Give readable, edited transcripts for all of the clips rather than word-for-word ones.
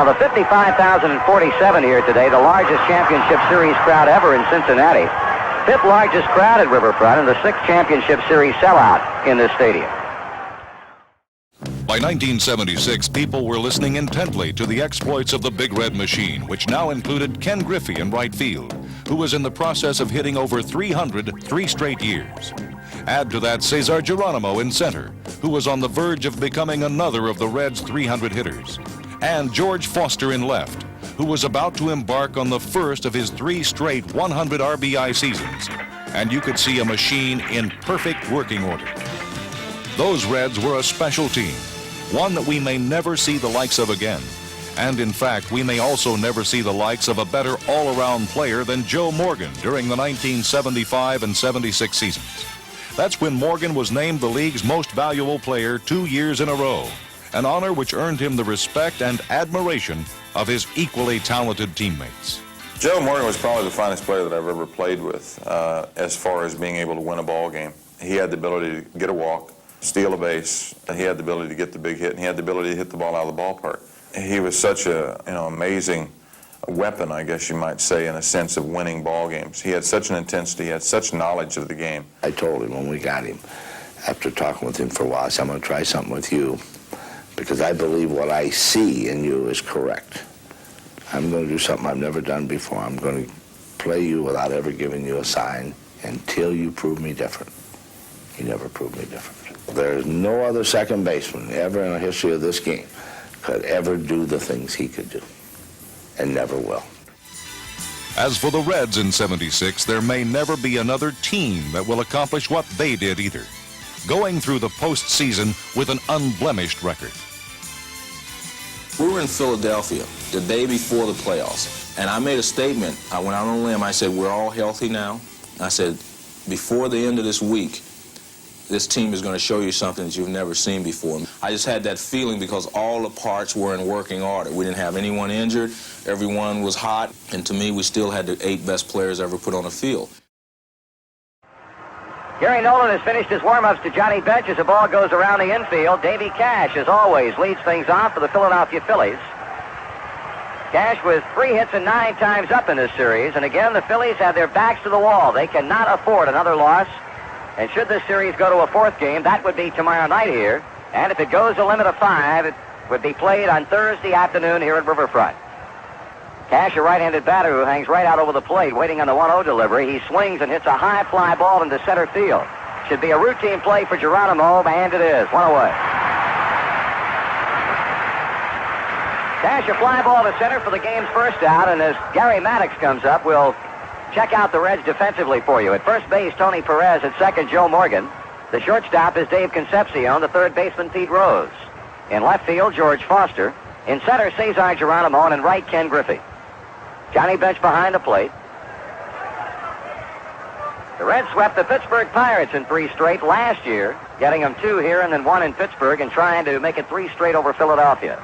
Now, the 55,047 here today, the largest championship series crowd ever in Cincinnati. Fifth largest crowd at Riverfront, and the sixth championship series sellout in this stadium. By 1976, people were listening intently to the exploits of the Big Red Machine, which now included Ken Griffey in right field, who was in the process of hitting over 300 3 straight years. Add to that Cesar Geronimo in center, who was on the verge of becoming another of the Reds' 300 hitters, and George Foster in left, who was about to embark on the first of his 3 straight 100 RBI seasons, and you could see a machine in perfect working order. Those Reds were a special team, one that we may never see the likes of again. And in fact, we may also never see the likes of a better all-around player than Joe Morgan during the 1975 and 76 seasons. That's when Morgan was named the league's most valuable player 2 years in a row, an honor which earned him the respect and admiration of his equally talented teammates. Joe Morgan was probably the finest player that I've ever played with as far as being able to win a ball game. He had the ability to get a walk, steal a base. He had the ability to get the big hit, and he had the ability to hit the ball out of the ballpark. He was such a amazing weapon, I guess you might say, in a sense of winning ball games. He had such an intensity, he had such knowledge of the game. I told him when we got him, after talking with him for a while, I said, I'm going to try something with you because I believe what I see in you is correct. I'm going to do something I've never done before. I'm going to play you without ever giving you a sign until you prove me different. He never proved me different. There's no other second baseman ever in the history of this game could ever do the things he could do, and never will. As for the Reds in '76, there may never be another team that will accomplish what they did either, going through the postseason with an unblemished record. We were in Philadelphia the day before the playoffs, and I made a statement. I went out on a limb. I said, we're all healthy now. I said, before the end of this week, this team is going to show you something that you've never seen before. I just had that feeling because all the parts were in working order. We didn't have anyone injured. Everyone was hot. And to me, we still had the 8 best players ever put on the field. Gary Nolan has finished his warm-ups to Johnny Bench as the ball goes around the infield. Davy Cash, as always, leads things off for the Philadelphia Phillies. Cash with 3 hits and 9 times up in this series. And again, the Phillies have their backs to the wall. They cannot afford another loss. And should this series go to a 4th game, that would be tomorrow night here. And if it goes a limit of 5, it would be played on Thursday afternoon here at Riverfront. Cash, a right-handed batter who hangs right out over the plate, waiting on the 1-0 delivery. He swings and hits a high fly ball into center field. Should be a routine play for Geronimo, and it is. 1 away. Cash, a fly ball to center for the game's first out, and as Gary Maddox comes up, we'll check out the Reds defensively for you. At first base, Tony Perez. At second, Joe Morgan. The shortstop is Dave Concepcion. The third baseman, Pete Rose. In left field, George Foster. In center, Cesar Geronimo. And in right, Ken Griffey. Johnny Bench behind the plate. The Reds swept the Pittsburgh Pirates in 3 straight last year, getting them 2 here and then 1 in Pittsburgh and trying to make it 3 straight over Philadelphia.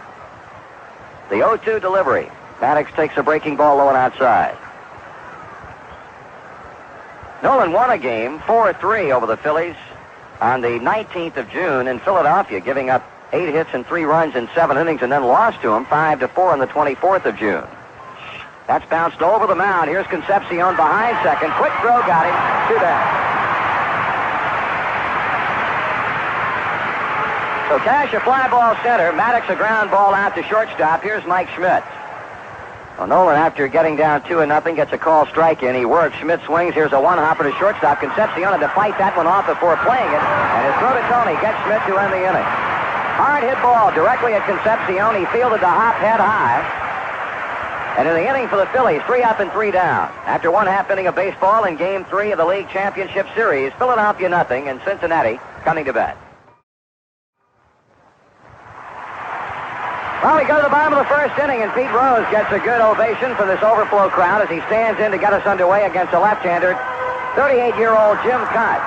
The 0-2 delivery. Maddox takes a breaking ball low and outside. Nolan won a game 4-3 over the Phillies on the 19th of June in Philadelphia, giving up 8 hits and 3 runs in 7 innings, and then lost to him 5-4 on the 24th of June. That's bounced over the mound. Here's Concepcion behind second. Quick throw got him. 2 down. So Cash a fly ball center. Maddox a ground ball out to shortstop. Here's Mike Schmidt. Well, Nolan, after getting down 2-0, gets a call strike in. He works. Schmidt swings. Here's a 1-hopper to shortstop. Concepcion had to fight that one off before playing it. And his throw to Tony gets Schmidt to end the inning. Hard hit ball directly at Concepcion. He fielded the hop head high. And in the inning for the Phillies, 3 up and 3 down. After 1/2 inning of baseball in Game 3 of the League Championship Series, Philadelphia 0 and Cincinnati coming to bed. Well, we go to the bottom of the first inning, and Pete Rose gets a good ovation from this overflow crowd as he stands in to get us underway against a left-hander, 38-year-old Jim Cott.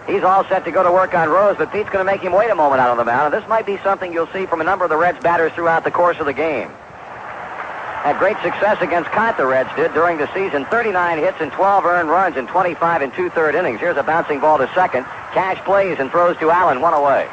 He's all set to go to work on Rose, but Pete's going to make him wait a moment out on the mound, and this might be something you'll see from a number of the Reds batters throughout the course of the game. Had great success against Cott, the Reds did, during the season. 39 hits and 12 earned runs in 25 and 2/3 innings. Here's a bouncing ball to second. Cash plays and throws to Allen, 1 away.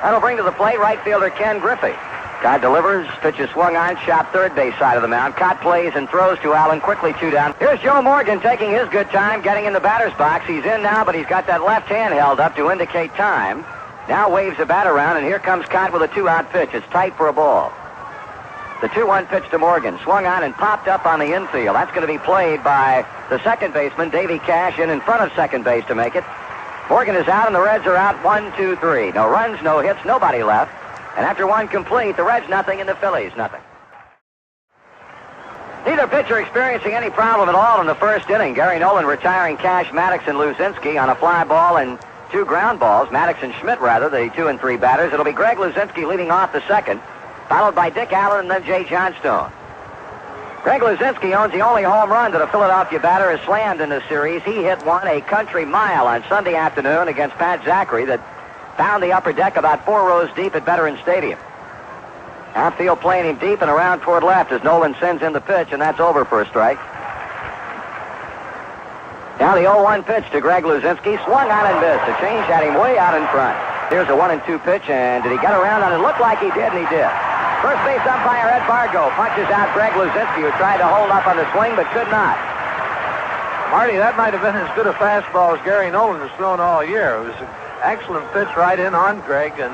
That'll bring to the plate right fielder Ken Griffey. Cott delivers, pitch is swung on, shot third base side of the mound. Cott plays and throws to Allen, quickly 2 down. Here's Joe Morgan taking his good time, getting in the batter's box. He's in now, but he's got that left hand held up to indicate time. Now waves the bat around, and here comes Cott with a 2-out pitch. It's tight for a ball. The 2-1 pitch to Morgan, swung on and popped up on the infield. That's going to be played by the second baseman, Davy Cash, in front of second base to make it. Morgan is out, and the Reds are out 1, 2, 3. No runs, no hits, nobody left. And after one complete, the Reds nothing and the Phillies nothing. Neither pitcher experiencing any problem at all in the first inning. Gary Nolan retiring Cash, Maddox, and Luzinski on a fly ball and 2 ground balls. Maddox and Schmidt, rather, the 2 and 3 batters. It'll be Greg Luzinski leading off the second, followed by Dick Allen and then Jay Johnstone. Greg Luzinski owns the only home run that a Philadelphia batter has slammed in this series. He hit one a country mile on Sunday afternoon against Pat Zachary that found the upper deck about 4 rows deep at Veterans Stadium. Outfield playing him deep and around toward left as Nolan sends in the pitch, and that's over for a strike. Now the 0-1 pitch to Greg Luzinski, swung on and missed. The change had him way out in front. Here's a 1-2 pitch, and did he get around on it? Looked like he did, and he did. First base umpire Ed Fargo punches out Greg Luzinski, who tried to hold up on the swing but could not. Marty, that might have been as good a fastball as Gary Nolan has thrown all year. It was an excellent pitch right in on Greg, and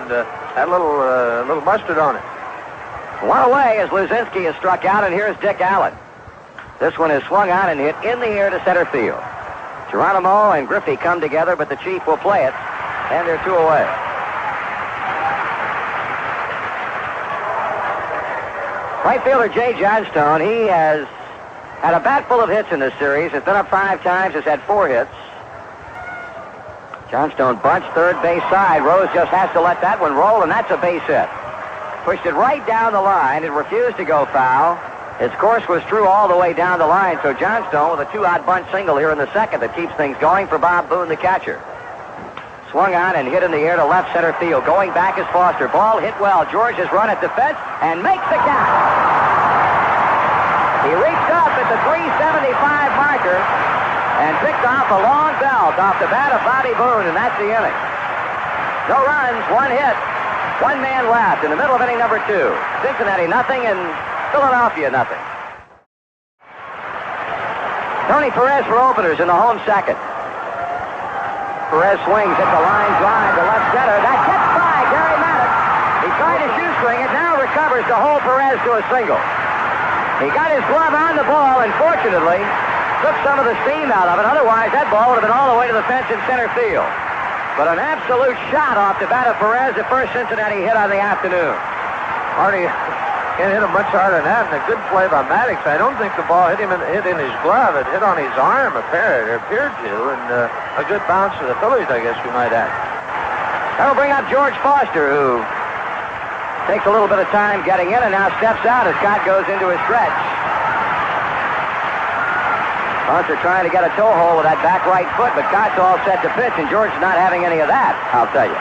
had a little mustard on it. One away as Luzinski is struck out, and here's Dick Allen. This one is swung on and hit in the air to center field. Geronimo and Griffey come together, but the Chief will play it, and they're 2 away. Right fielder Jay Johnstone, he has had a bat full of hits in this series. Has been up 5 times, has had 4 hits. Johnstone bunts third base side. Rose just has to let that one roll, and that's a base hit. Pushed it right down the line. It refused to go foul. Its course was true all the way down the line, so Johnstone with a 2-out bunt single here in the second that keeps things going for Bob Boone, the catcher. Swung on and hit in the air to left center field. Going back is Foster. Ball hit well. George has run at the fence and makes the catch. He reached up at the 375 marker and picked off a long belt off the bat of Bobby Boone, and that's the inning. No runs, 1 hit, 1 man left in the middle of inning number 2. Cincinnati nothing and Philadelphia nothing. Tony Perez for openers in the home second. Perez swings at the line drive to left center. That gets by Gary Maddox. He tried to shoestring it, now recovers to hold Perez to a single. He got his glove on the ball and fortunately took some of the steam out of it. Otherwise, that ball would have been all the way to the fence in center field. But an absolute shot off the bat of Perez, the first Cincinnati hit on the afternoon. Marty, can't hit him much harder than that, and a good play by Maddox. I don't think the ball hit in his glove. It hit on his arm, appeared to, and a good bounce for the Phillies, I guess we might add. That'll bring up George Foster, who takes a little bit of time getting in and now steps out as Scott goes into his stretch. Foster trying to get a toe hold with that back right foot, but Scott's all set to pitch, and George's not having any of that, I'll tell you.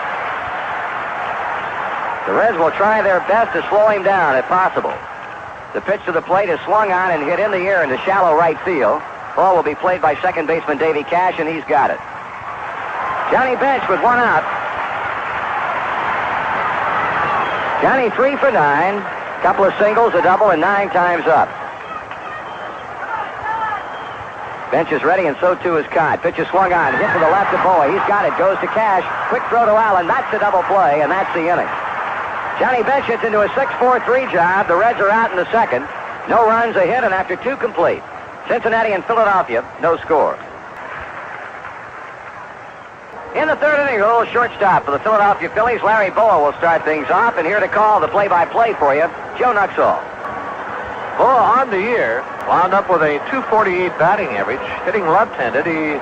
The Reds will try their best to slow him down if possible. The pitch to the plate is swung on and hit in the air into shallow right field. Ball will be played by second baseman Davy Cash, and he's got it. Johnny Bench with 1 out. Johnny 3 for 9. Couple of singles, a double, and 9 times up. Bench is ready, and so too is Cott. Pitch is swung on, hit to the left of Bowie. He's got it, goes to Cash. Quick throw to Allen. That's a double play, and that's the inning. Johnny Bench hits into a 6-4-3 job. The Reds are out in the second. No runs, a hit, and after 2 complete. Cincinnati and Philadelphia, no score. In the third inning, a little shortstop for the Philadelphia Phillies. Larry Boa will start things off, and here to call the play-by-play for you, Joe Nuxall. Boa on the year wound up with a .248 batting average, hitting left-handed. He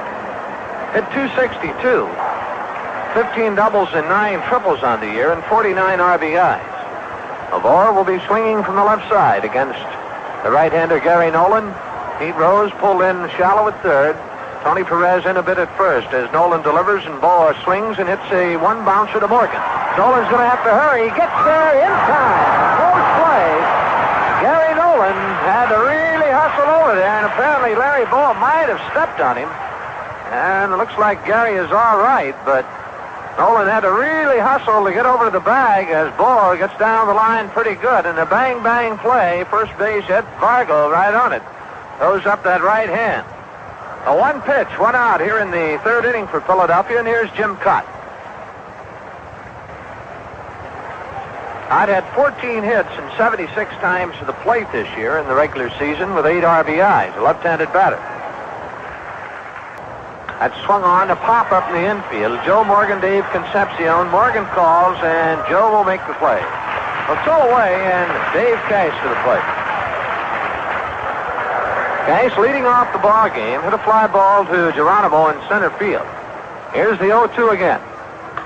hit .262. 15 doubles and 9 triples on the year and 49 RBIs. Boa will be swinging from the left side against the right-hander Gary Nolan. Pete Rose pulled in shallow at third. Tony Perez in a bit at first as Nolan delivers and Boa swings and hits a 1-bouncer to Morgan. Nolan's going to have to hurry. He gets there in time. Close play. Gary Nolan had to really hustle over there, and apparently Larry Boa might have stepped on him. And it looks like Gary is all right, but Nolan had to really hustle to get over to the bag as ball gets down the line pretty good. And a bang-bang play. First base hit Vargo right on it. Throws up that right hand. A one pitch, one out here in the third inning for Philadelphia, and here's Jim Cott. Cott had 14 hits and 76 times to the plate this year in the regular season with 8 RBIs, a left-handed batter. That's swung on, a pop-up in the infield. Joe Morgan, Dave Concepcion. Morgan calls, and Joe will make the play. A throw away, and Dave Cash to the plate. Cash leading off the ball game, hit a fly ball to Geronimo in center field. Here's the 0-2 again.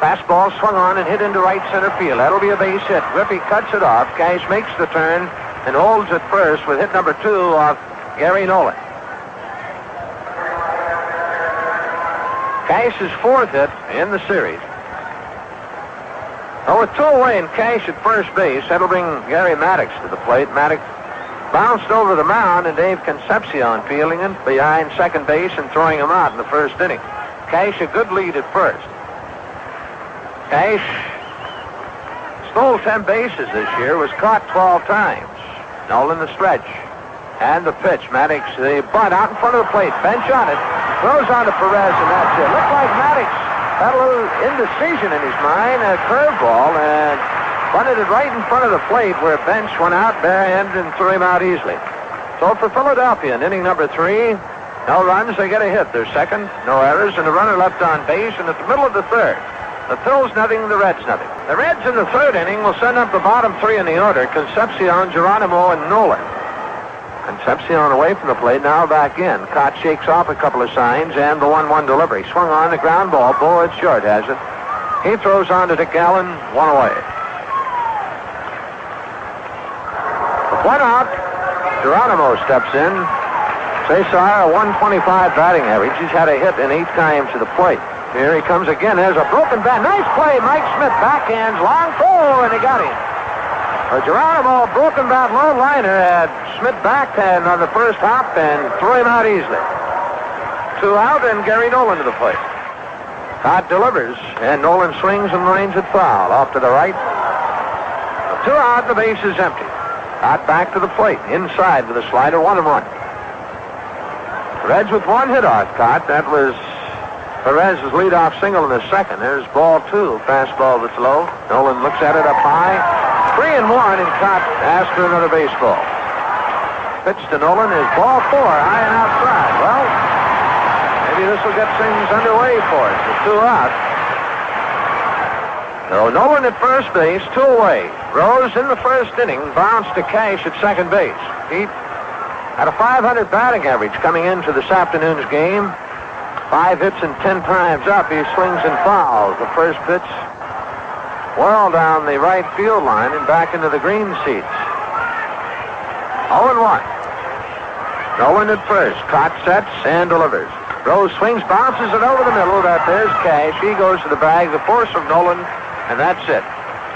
Fastball swung on and hit into right center field. That'll be a base hit. Griffey cuts it off. Cash makes the turn and holds it first with hit number 2 off Gary Nolan. Cash's 4th hit in the series. Oh, with 2 away and Cash at first base, that'll bring Gary Maddox to the plate. Maddox bounced over the mound, and Dave Concepcion fielding him behind second base and throwing him out in the first inning. Cash a good lead at first. Cash stole 10 bases this year, was caught 12 times. Nolan the stretch. And the pitch. Maddox, the bunt out in front of the plate. Bench on it. Throws on to Perez, and that's it. Looked like Maddox had a little indecision in his mind. A curveball, and bunted it right in front of the plate where Bench went out barehanded and threw him out easily. So for Philadelphia in inning number 3, no runs, they get a hit. They're second, no errors, and a runner left on base, and at the middle of the third. The Phils nothing, the Reds nothing. The Reds in the third inning will send up the bottom 3 in the order. Concepcion, Geronimo, and Nolan. Concepcion away from the plate, now back in. Cott shakes off a couple of signs, and the 1-1 delivery. Swung on, the ground ball. Bullard short has it. He throws on to Dick Allen, 1 away. With 1 out, Geronimo steps in. Cesar, a 125 batting average. He's had a hit in 8 times to the plate. Here he comes again. There's a broken bat. Nice play. Mike Schmidt backhands, long throw, and he got him. Geronimo, broken bat, low liner, had Schmidt backhand on the first hop and threw him out easily. 2 out, and Gary Nolan to the plate. Cott delivers, and Nolan swings and lines it foul. Off to the right. 2 out, the base is empty. Cott back to the plate, inside with a slider, 1-1. Reds with 1 hit off Cott. That was Perez's leadoff single in the second. There's ball 2, fastball that's low. Nolan looks at it up high. 3-1, and Cott asks for another baseball. Pitch to Nolan is ball 4, high and outside. Well, maybe this will get things underway for us. With 2 out. So Nolan at first base, 2 away. Rose in the first inning, bounced to Cash at second base. He had a 500 batting average coming into this afternoon's game. 5 hits and 10 times up. He swings and fouls. The first pitch well down the right field line and back into the green seats. 0-1. Nolan at first. Cott sets and delivers. Rose swings, bounces it over the middle. There's Cash. He goes to the bag. The force of Nolan, and that's it.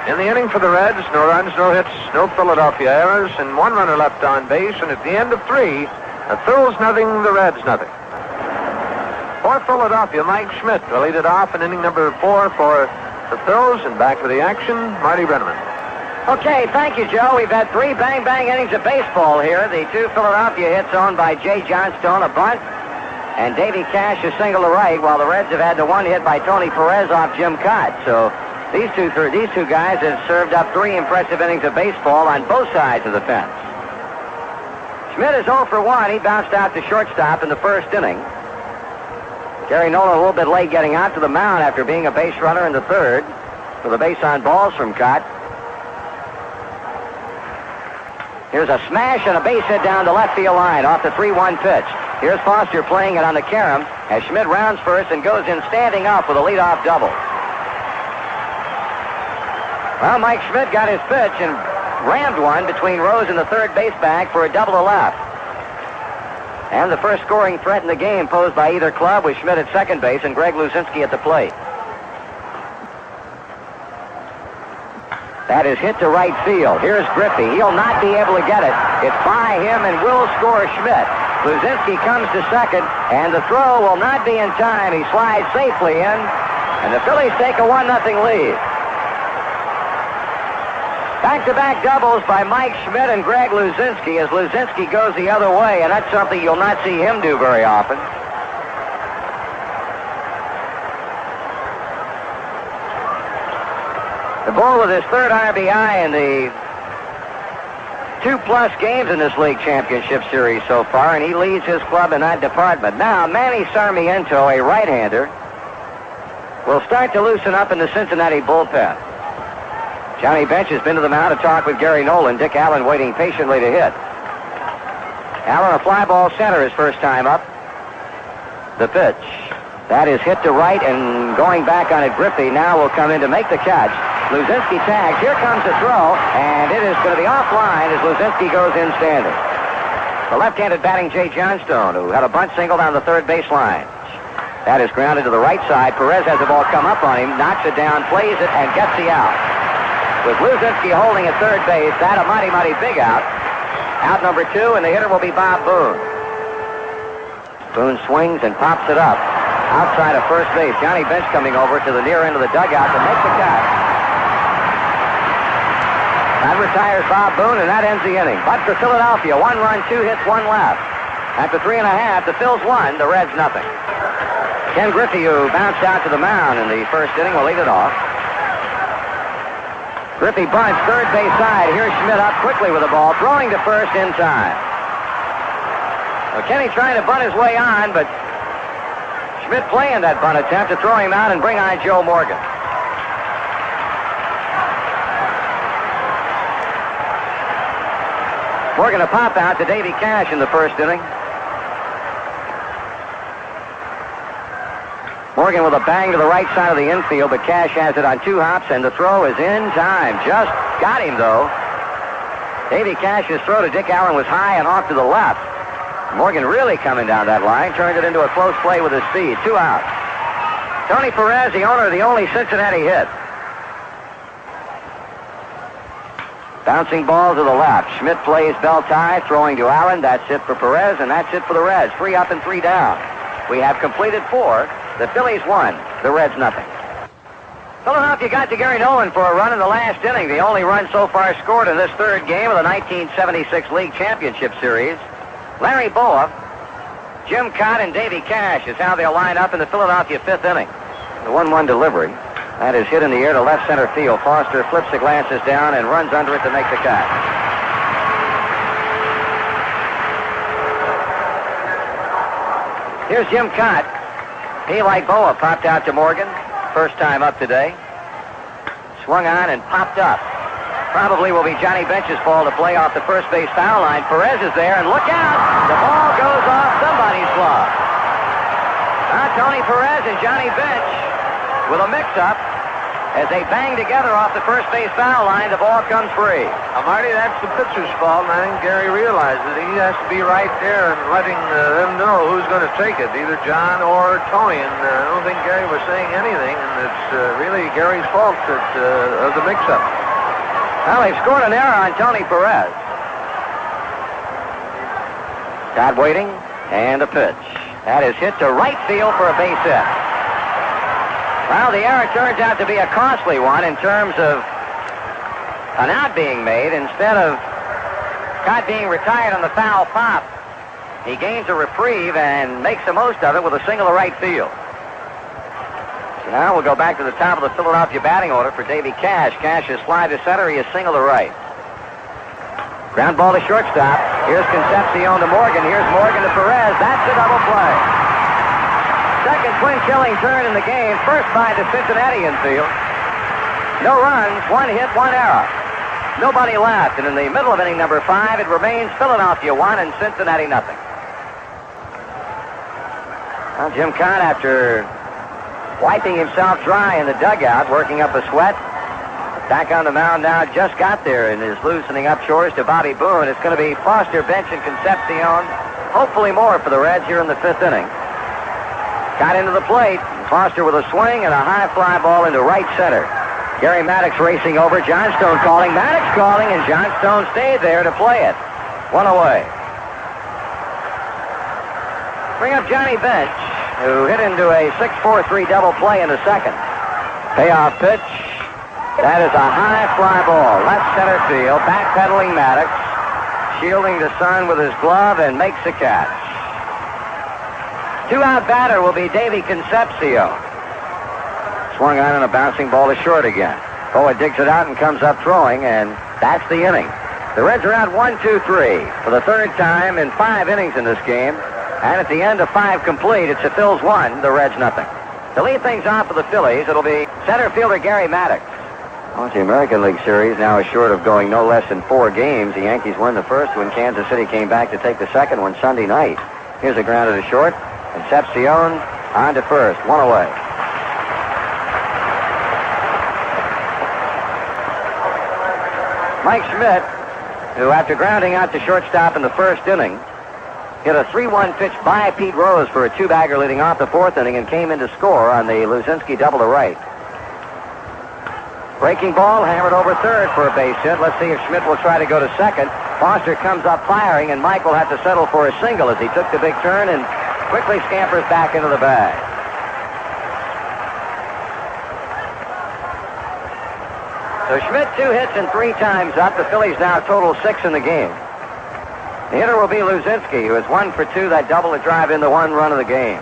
In the inning for the Reds, no runs, no hits, no Philadelphia errors, and 1 runner left on base. And at the end of 3, the Phils nothing, the Reds nothing. For Philadelphia, Mike Schmidt will lead it off in inning number 4 for the Phils, and back to the action, Marty Brenneman. Okay, thank you, Joe. We've had 3 bang-bang innings of baseball here. The 2 Philadelphia hits owned by Jay Johnstone, a bunt, and Davey Cash a single to right, while the Reds have had the 1 hit by Tony Perez off Jim Cott. So these two guys have served up 3 impressive innings of baseball on both sides of the fence. Schmidt is 0 for 1. He bounced out to shortstop in the first inning. Gary Nolan a little bit late getting out to the mound after being a base runner in the third with a base on balls from Cott. Here's a smash and a base hit down the left field line off the 3-1 pitch. Here's Foster playing it on the carom as Schmidt rounds first and goes in standing up with a leadoff double. Well, Mike Schmidt got his pitch and rammed one between Rose and the third base bag for a double to left. And the first scoring threat in the game posed by either club was Schmidt at second base and Greg Luzinski at the plate. That is hit to right field. Here's Griffey. He'll not be able to get it. It's by him and will score Schmidt. Luzinski comes to second, and the throw will not be in time. He slides safely in, And the Phillies take a 1-0 lead. Back-to-back doubles by Mike Schmidt and Greg Luzinski as Luzinski goes the other way, and that's something you'll not see him do very often. The Bull with his third RBI in the 2+ games in this league championship series so far, and he leads his club in that department. Now, Manny Sarmiento, a right-hander, will start to loosen up in the Cincinnati bullpen. Johnny Bench has been to the mound to talk with Gary Nolan. Dick Allen waiting patiently to hit. Allen, a fly ball center his first time up. The pitch. That is hit to right, and going back on it, Griffey now will come in to make the catch. Luzinski tags. Here comes the throw, and it is going to be offline as Luzinski goes in standing. The left-handed batting Jay Johnstone, who had a bunt single down the third baseline. That is grounded to the right side. Perez has the ball come up on him, knocks it down, plays it, and gets the out. With Luzinski holding at third base, that a mighty, mighty big out. Out number 2, and the hitter will be Bob Boone. Boone swings and pops it up. Outside of first base, Johnny Bench coming over to the near end of the dugout to make the catch. That retires Bob Boone, and that ends the inning. But for Philadelphia, 1 run, 2 hits, 1 left. After 3.5, the Phils 1, the Reds nothing. Ken Griffey, who bounced out to the mound in the first inning, will lead it off. Griffey bunts, third base side. Here's Schmidt up quickly with the ball, throwing to first in time. Well, Kenny trying to bunt his way on, but Schmidt playing that bunt attempt to throw him out and bring on Joe Morgan. Morgan a pop out to Davy Cash in the first inning. Morgan with a bang to the right side of the infield, but Cash has it on 2 hops, and the throw is in time. Just got him, though. Davy Cash's throw to Dick Allen was high and off to the left. Morgan really coming down that line, turned it into a close play with his speed. 2 out. Tony Perez, the owner of the only Cincinnati hit. Bouncing ball to the left. Schmidt plays bell tie, throwing to Allen. That's it for Perez, and that's it for the Reds. 3 up and 3 down. We have completed 4. The Phillies 1, the Reds nothing. Philadelphia got to Gary Nolan for a run in the last inning. The only run so far scored in this third game of the 1976 League Championship Series. Larry Boa, Jim Cott, and Davy Cash is how they'll line up in the Philadelphia 5th inning. The 1-1 delivery. That is hit in the air to left center field. Foster flips the glasses down and runs under it to make the catch. Here's Jim Cott. He, like Boa, popped out to Morgan. First time up today. Swung on and popped up. Probably will be Johnny Bench's ball to play off the first base foul line. Perez is there, and look out! The ball goes off somebody's glove. Now Tony Perez and Johnny Bench with a mix-up. As they bang together off the first base foul line, the ball comes free. Marty, that's the pitcher's fault, and I think Gary realizes it. He has to be right there and letting them know who's going to take it, either John or Tony. And I don't think Gary was saying anything, and it's really Gary's fault of the mix-up. Well, they've scored an error on Tony Perez. Scott waiting, and a pitch. That is hit to right field for a base hit. Well, the error turns out to be a costly one in terms of an out being made. Instead of Scott being retired on the foul pop, he gains a reprieve and makes the most of it with a single to right field. So now we'll go back to the top of the Philadelphia batting order for Davy Cash. Cash is fly to center. He is single to right. Ground ball to shortstop. Here's Concepcion to Morgan. Here's Morgan to Perez. That's a double play. Second twin-killing turn in the game. First by the Cincinnati infield. No runs, 1 hit, 1 error. Nobody left. And in the middle of inning number 5, it remains Philadelphia 1 and Cincinnati nothing. Well, Jim Cott, after wiping himself dry in the dugout, working up a sweat, back on the mound now, just got there and is loosening up chores to Bobby Boone. It's going to be Foster, Bench, and Concepcion. Hopefully more for the Reds here in the 5th inning. Got into the plate. Foster with a swing and a high fly ball into right center. Gary Maddox racing over. Johnstone calling. Maddox calling, and Johnstone stayed there to play it. 1 away. Bring up Johnny Bench, who hit into a 6-4-3 double play in the second. Payoff pitch. That is a high fly ball. Left center field. Backpedaling Maddox. Shielding the sun with his glove and makes the catch. Two-out batter will be Davey Concepcion. Swung on and a bouncing ball to short again. Boa digs it out and comes up throwing, and that's the inning. The Reds are out 1-2-3 for the third time in 5 innings in this game. And at the end of 5 complete, it's the Phils 1, the Reds nothing. To lead things off for the Phillies, it'll be center fielder Gary Maddox. Well, the American League Series now is short of going no less than 4 games. The Yankees won the first when Kansas City came back to take the second one Sunday night. Here's a grounder to short. Concepcion on to first. 1 away. Mike Schmidt, who after grounding out to shortstop in the first inning, hit a 3-1 pitch by Pete Rose for a 2-bagger leading off the 4th inning and came in to score on the Luzinski double to right. Breaking ball, hammered over third for a base hit. Let's see if Schmidt will try to go to second. Foster comes up firing, and Mike will have to settle for a single as he took the big turn and quickly scampers back into the bag. So Schmidt 2 hits and 3 times up. The Phillies now total 6 in the game. The hitter will be Luzinski, who is 1 for 2, that double to drive in the 1 run of the game.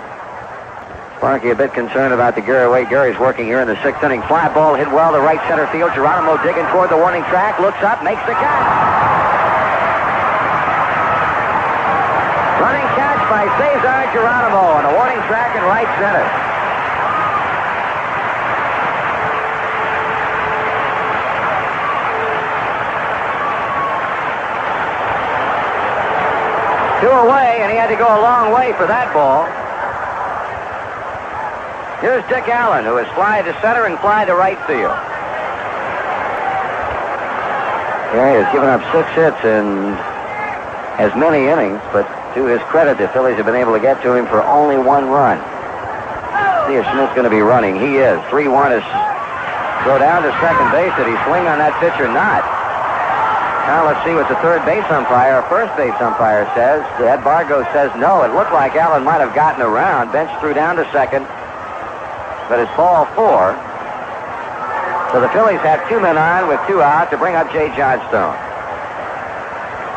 Sparky a bit concerned about the Gary way Gary's working here in the 6th inning. Fly ball hit well to right center field. Geronimo digging toward the warning track, looks up, makes the catch. Running catch by Cesar Geronimo on the warning track in right center. Two away, and he had to go a long way for that ball. Here's Dick Allen, who has fly to center and fly to right field. Gary has given up 6 hits in as many innings, but to his credit, the Phillies have been able to get to him for only 1 run. See if Schmidt's going to be running. He is. 3-1 is go down to second base. Did he swing on that pitch or not? Now let's see what the third base umpire, first base umpire says. Ed Bargo says no. It looked like Allen might have gotten around. Bench threw down to second, but it's ball 4. So the Phillies have 2 men on with 2 out to bring up Jay Johnstone.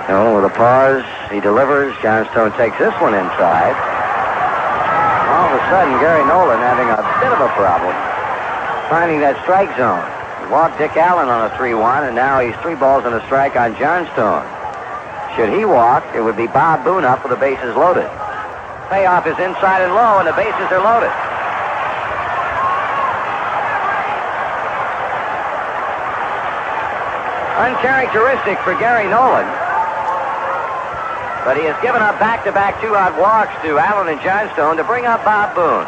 Nolan with a pause. He delivers. Johnstone takes this one inside. All of a sudden, Gary Nolan having a bit of a problem finding that strike zone. Walked Dick Allen on a 3-1, and now he's 3 balls and a strike on Johnstone. Should he walk, it would be Bob Boone up with the bases loaded. Payoff is inside and low, and the bases are loaded. Uncharacteristic for Gary Nolan, but he has given up back-to-back 2-out walks to Allen and Johnstone to bring up Bob Boone.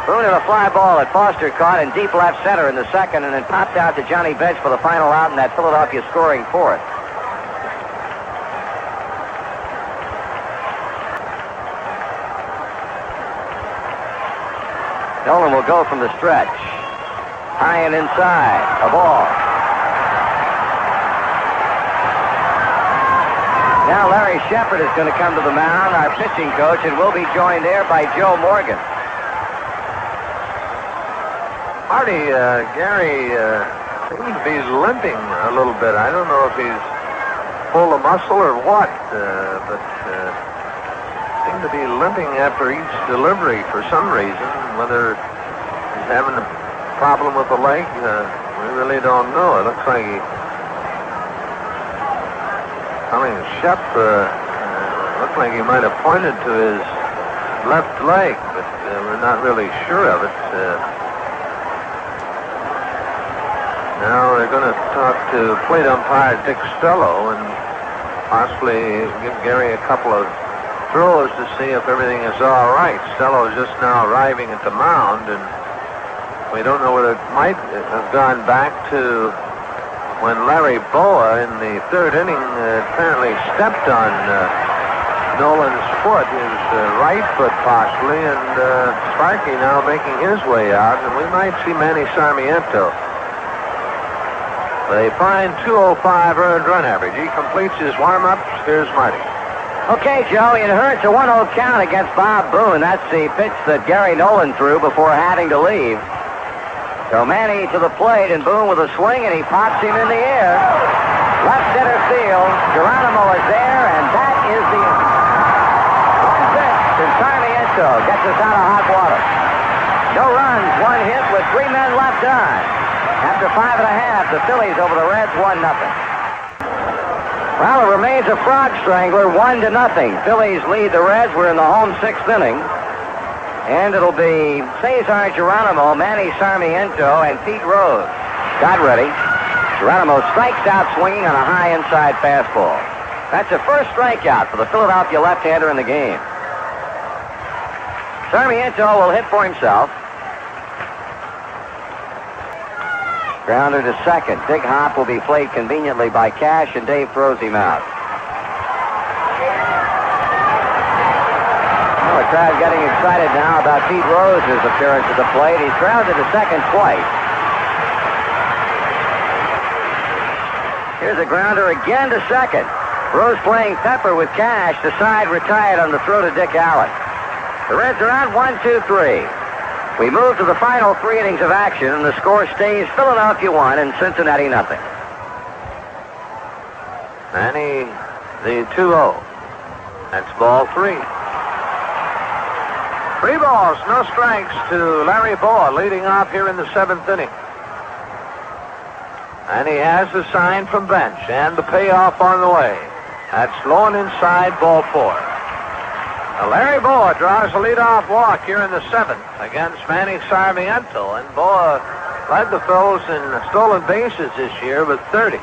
Boone had a fly ball that Foster caught in deep left center in the 2nd and then popped out to Johnny Bench for the final out in that Philadelphia scoring 4th. Nolan will go from the stretch. High and inside. A ball. Now Larry Shepard is going to come to the mound, our pitching coach, and will be joined there by Joe Morgan. Marty, Gary seems to be limping a little bit. I don't know if he's full of muscle or what, but seems to be limping after each delivery for some reason. Whether he's having a problem with the leg, we really don't know. It looks like Shep looked like he might have pointed to his left leg, but we're not really sure of it. Now they're going to talk to plate umpire Dick Stello and possibly give Gary a couple of throws to see if everything is all right. Stello is just now arriving at the mound, and we don't know whether it might have gone back to when Larry Boa in the 3rd inning apparently stepped on Nolan's foot, his right foot possibly, and Sparky now making his way out, and we might see Manny Sarmiento. They find 205 earned run average. He completes his warm-ups. Here's Marty. Okay, Joe, it hurts a 1-0 count against Bob Boone. That's the pitch that Gary Nolan threw before having to leave. So Manny to the plate, and Boone with a swing, and he pops him in the air. Left center field. Geronimo is there, and that is the end. One pitch, and Sarmiento gets us out of hot water. No runs, one hit with 3 men left on. After 5 1/2, the Phillies over the Reds 1-0. Well, it remains a frog strangler, 1-0. Phillies lead the Reds. We're in the home 6th inning. And it'll be Cesar Geronimo, Manny Sarmiento, and Pete Rose. Got ready. Geronimo strikes out swinging on a high inside fastball. That's the first strikeout for the Philadelphia left-hander in the game. Sarmiento will hit for himself. Grounder to second. Big hop will be played conveniently by Cash, and Dave throws him out. Well, the crowd getting excited now about Pete Rose's appearance at the plate. He's grounded to second twice. Here's a grounder again to second. Rose playing pepper with Cash. The side retired on the throw to Dick Allen. The Reds are on 1-2-3. We move to the final 3 innings of action, and the score stays Philadelphia 1 and Cincinnati 0. Manny, the 2-0. That's ball 3. 3 balls, no strikes to Larry Bowa, leading off here in the 7th inning. And he has the sign from bench, and the payoff on the way. That's low and inside, ball 4. Now Larry Bowa draws a leadoff walk here in the 7th against Manny Sarmiento, and Bowa led the Phils in stolen bases this year with 30.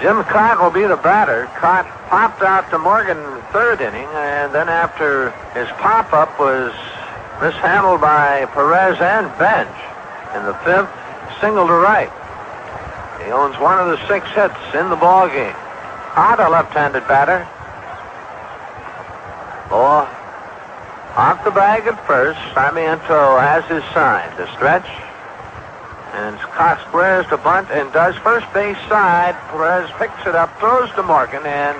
Jim Cott will be the batter. Cott popped out to Morgan in the 3rd inning, and then after his pop-up was mishandled by Perez and Bench. In the 5th, single to right. He owns one of the 6 hits in the ball game. Cott, a left-handed batter. Bowa off the bag at first. Sarmiento has his sign to stretch. And Scott squares to bunt and does first base side. Perez picks it up, throws to Morgan, and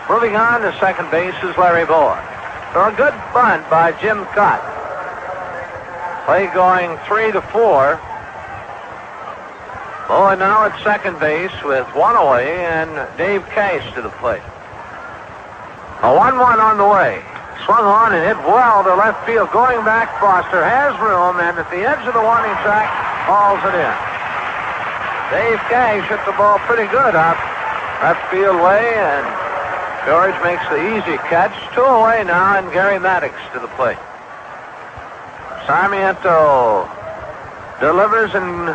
moving on to second base is Larry Bowa. So a good bunt by Jim Cott. Play going 3-4. Bowa now at second base with 1 away, and Dave Cash to the plate. A 1-1 on the way. Swung on and hit well to left field. Going back, Foster has room, and at the edge of the warning track, hauls it in. Dave Cash hit the ball pretty good out left field way, and George makes the easy catch. 2 away now, and Gary Maddox to the plate. Sarmiento delivers, and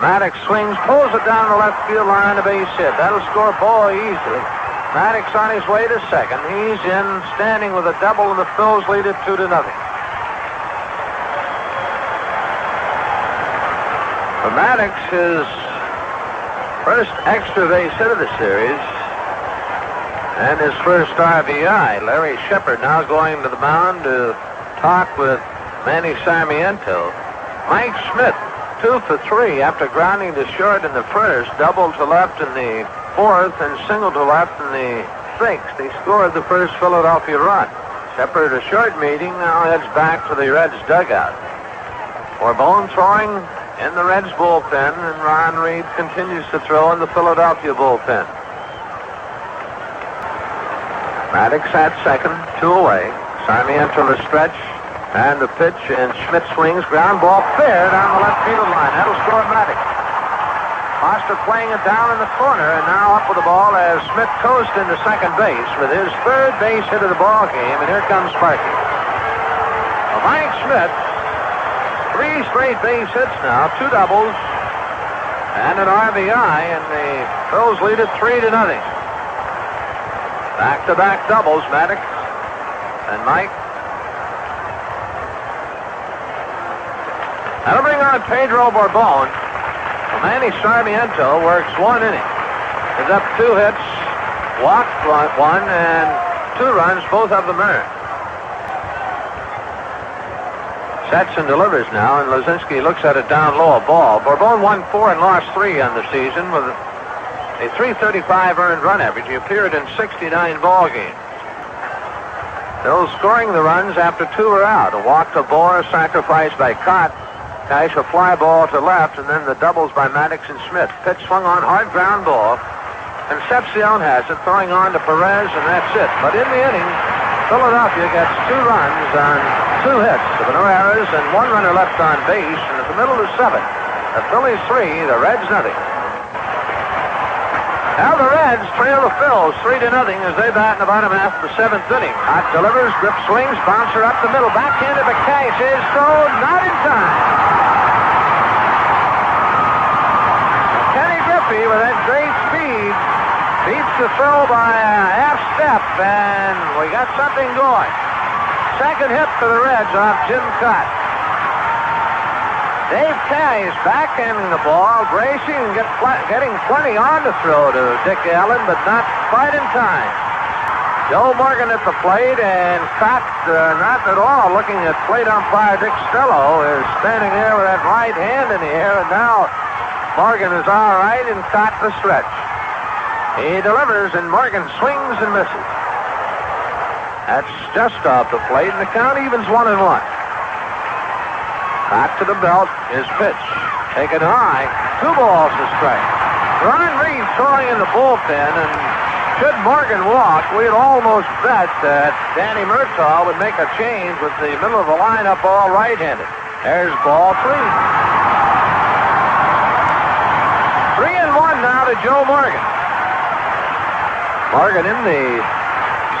Maddox swings, pulls it down the left field line, a base hit. That'll score Bowa easily. Maddox on his way to second. He's in, standing with a double, and the Phils lead it 2-0. For Maddox, his first extra base hit of the series, and his first RBI. Larry Shepard now going to the mound to talk with Manny Sarmiento. Mike Schmidt, 2 for 3 after grounding to short in the first, double to left in the 4th, and single to left in the 6th. He scored the first Philadelphia run. Shepard, a short meeting, now heads back to the Reds dugout. Borbone throwing in the Reds bullpen, and Ron Reed continues to throw in the Philadelphia bullpen. Maddox at second, 2 away. Sarmiento to stretch, and the pitch, and Schmidt swings, ground ball fair down the left field line. That'll score Maddox. Foster playing it down in the corner, and now up with the ball as Schmidt coasts into second base with his 3rd base hit of the ball game, and here comes Sparky. Well, Mike Schmidt, 3 straight base hits now, 2 doubles, and an RBI, and the Phils lead it 3-0. Back-to-back doubles, Maddox and Mike. That'll bring on Pedro Borbone. Manny Sarmiento works 1 inning. He's up 2 hits, walked 1, and 2 runs, both of them earned. Sets and delivers now, and Lozinski looks at it down low, a ball. Borbone won 4 and lost 3 on the season with a .335 earned run average. He appeared in 69 ball games. Still scoring the runs after 2 are out. A walk to Bohr, sacrificed by Cott, Cash a fly ball to left, and then the doubles by Maddox and Smith. Pitch swung on, hard ground ball. Concepcion has it, throwing on to Perez, and that's it. But in the inning, Philadelphia gets 2 runs on 2 hits of no errors and 1 runner left on base, and at the middle of the 7th, the Phillies 3, the Reds nothing. Now the Reds trail the Phils 3-0 as they bat in the bottom half of the 7th inning. Hot delivers, grip swings, bouncer up the middle, backhanded to Cash is thrown, not in time. Kenny Griffey with that great speed beats the throw by a half step, and we got something going. Second hit for the Reds off Jim Cott. Dave Cash backhanding the ball, bracing and getting plenty on the throw to Dick Allen, but not quite in time. Joe Morgan at the plate, and Cott, not at all looking at plate umpire Dick Stello, is standing there with that right hand in the air, and now Morgan is all right, and Cott the stretch. He delivers, and Morgan swings and misses. That's just off the plate, and the count evens 1-1. Cott to the belt, his pitch. Taken high, 2 balls to strike. Ron Reed throwing in the bullpen, and should Morgan walk, we'd almost bet that Danny Murtaugh would make a change with the middle of the lineup all right-handed. There's ball 3. 3-1 now to Joe Morgan. Morgan in the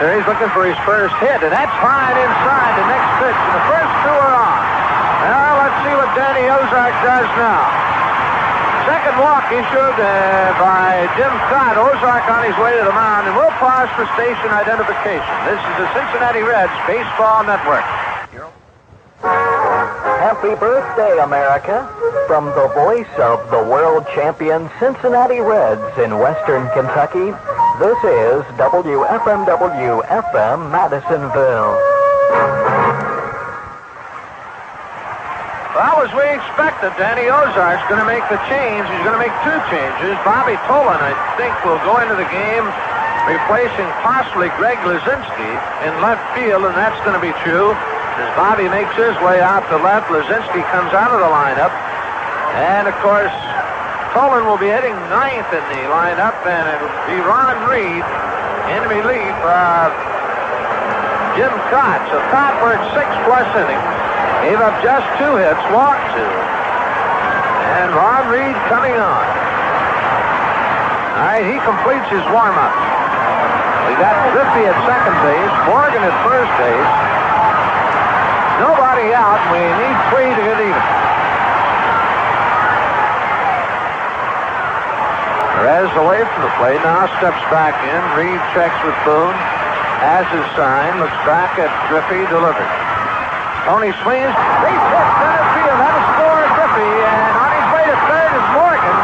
series looking for his first hit, and that's high and inside the next pitch, and the first 2 are on. Now let's see what Danny Ozark does now. Second walk issued by Jim Cott. Ozark on his way to the mound, and we'll pause for station identification. This is the Cincinnati Reds Baseball Network. Happy birthday, America. From the voice of the world champion Cincinnati Reds in western Kentucky, this is WFMW-FM Madisonville. Well, as we expected, Danny Ozark's going to make the change. He's going to make 2 changes. Bobby Tolan, I think, will go into the game replacing possibly Greg Lazinski in left field, and that's going to be true. As Bobby makes his way out to left, Lazinski comes out of the lineup. And, of course, Tolan will be hitting 9th in the lineup, and it'll be Ron Reed in relief of Jim Cott. So Cott worked 6+ innings, gave up just 2 hits, walked 2. And Ron Reed coming on. All right, he completes his warm-up. We got Griffey at second base, Morgan at first base. Nobody out, and we need 3 to get even. Perez away from the plate, now steps back in. Reed checks with Boone, has his sign, looks back at Griffey, delivers. Tony swings, base hit center field, had a score Griffey, and on his way to third is Morgan,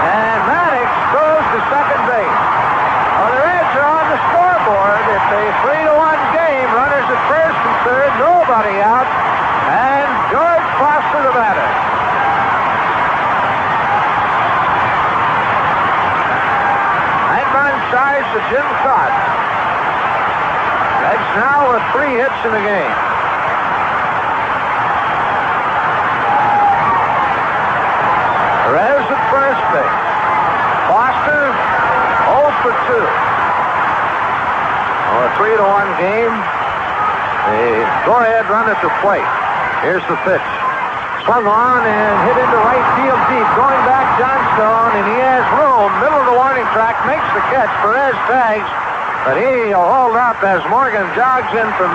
and Maddox goes to second base. Well, the Reds are on the scoreboard. It's a 3-1 game. Runners at first and third, nobody out, and George Foster the batter. Size to Jim Cott. Reds now with 3 hits in the game. Perez at first base. Foster 0 for 2. Oh, a 3-1 game. The go-ahead run at the plate. Here's the pitch. Swung on and hit into right field deep. Going back, Johnstone, and he has room. Middle of the warning track, makes the catch. Perez tags, but he'll hold up as Morgan jogs in from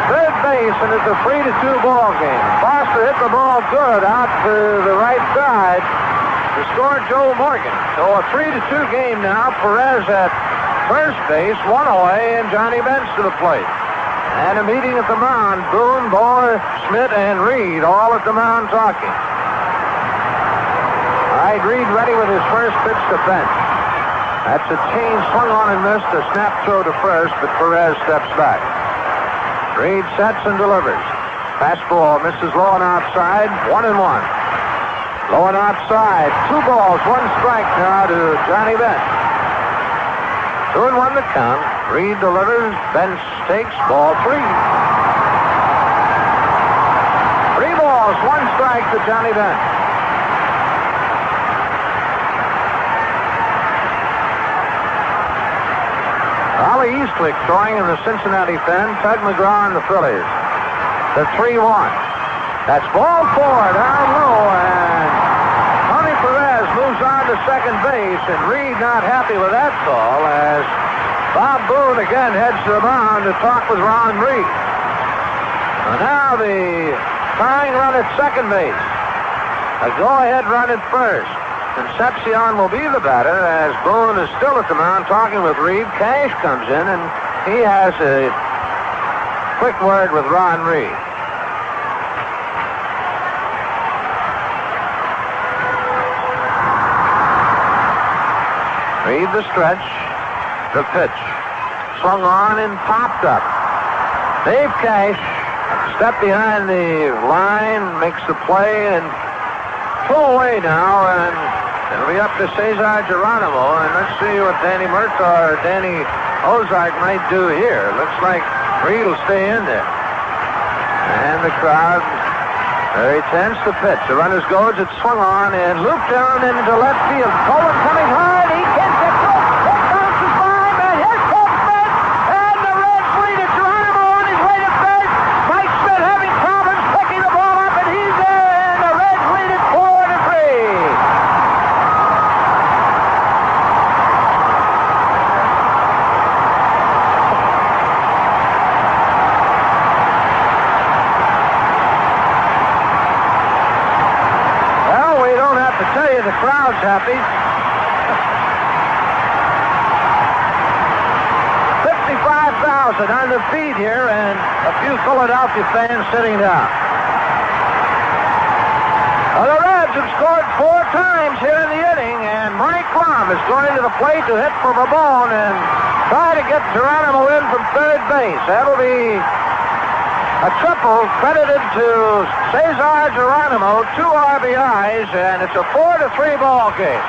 third base, and it's a 3-2 ball game. Foster hit the ball good out to the right side to score Joe Morgan. So a 3-2 game now. Perez at first base, 1 away, and Johnny Bench to the plate. And a meeting at the mound. Boone, Bohr, Schmidt, and Reed all at the mound talking. All right, Reed ready with his first pitch to Bench. That's a change, swung on and missed, a snap throw to first, but Perez steps back. Reed sets and delivers. Fastball misses low and outside, 1-1. Low and outside, 2 balls, 1 strike now to Johnny Bench. 2-1 the count. Reed delivers, Bench takes, ball 3. 3 balls, balls, 1 strike to Johnny Bench. Ollie Eastwick throwing in the Cincinnati pen. Tug McGraw and the Phillies. The 3-1. That's ball 4 down low, and Tony Perez moves on to second base, and Reed not happy with that call as Bob Boone again heads to the mound to talk with Ron Reed. And now the tying run at second base. A go-ahead run at first. Concepcion will be the batter as Boone is still at the mound talking with Reed. Cash comes in, and he has a quick word with Ron Reed. Read the stretch. The pitch. Swung on and popped up. Dave Cash, step behind the line, makes the play, and pull away now, and it'll be up to Cesar Geronimo, and let's see what Danny Murtaugh or Danny Ozark might do here. Looks like Reed will stay in there. And the crowd very tense. The pitch. The runners goes. It's swung on and looped down into left field. Cohen coming hard. He gets it. It bounces by, and here comes Smith. And the Reds lead it. Geronimo on his way to third. Mike Smith having problems picking the ball up, and he's there. And the Reds lead it 4-3. The crowd's happy. 55,000 on the feed here, and a few Philadelphia fans sitting down. Well, the Reds have scored 4 times here in the inning, and Mike Lum is going to the plate to hit for Babone and try to get Geronimo in from third base. That'll be a triple credited to Cesar Geronimo, 2 RBIs, and it's a 4-3 ball game.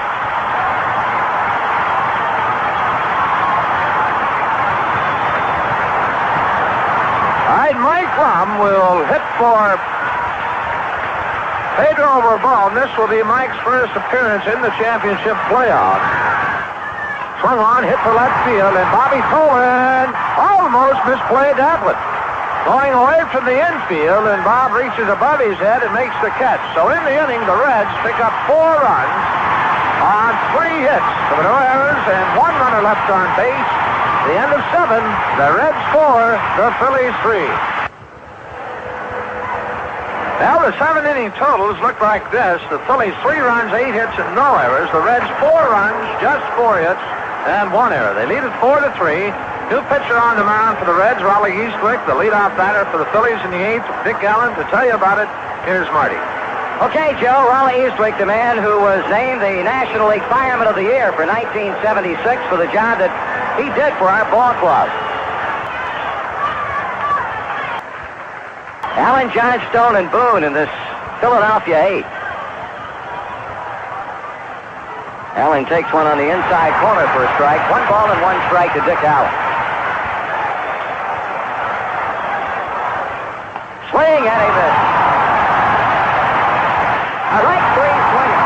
All right, Mike Lum will hit for Pedro Verbal. This will be Mike's first appearance in the championship playoffs. Swung on, hit for left field, and Bobby Tolan almost misplayed that one. Going away from the infield, and Bob reaches above his head and makes the catch. So in the inning, the Reds pick up 4 runs on 3 hits. There were no errors and 1 runner left on base. The end of 7, the Reds 4, the Phillies 3. Now the 7-inning totals look like this. The Phillies 3 runs, 8 hits, and no errors. The Reds 4 runs, just 4 hits, and 1 error. They lead it 4-3. New pitcher on the mound for the Reds, Raleigh Eastwick. The leadoff batter for the Phillies in the 8th, Dick Allen. To tell you about it, here's Marty. Okay, Joe, Raleigh Eastwick, the man who was named the National League Fireman of the Year for 1976 for the job that he did for our ball club. Allen, Johnstone, and Boone in this Philadelphia 8. Allen takes one on the inside corner for a strike. 1 ball and 1 strike to Dick Allen. Swing, and he missed. A right swing swinger.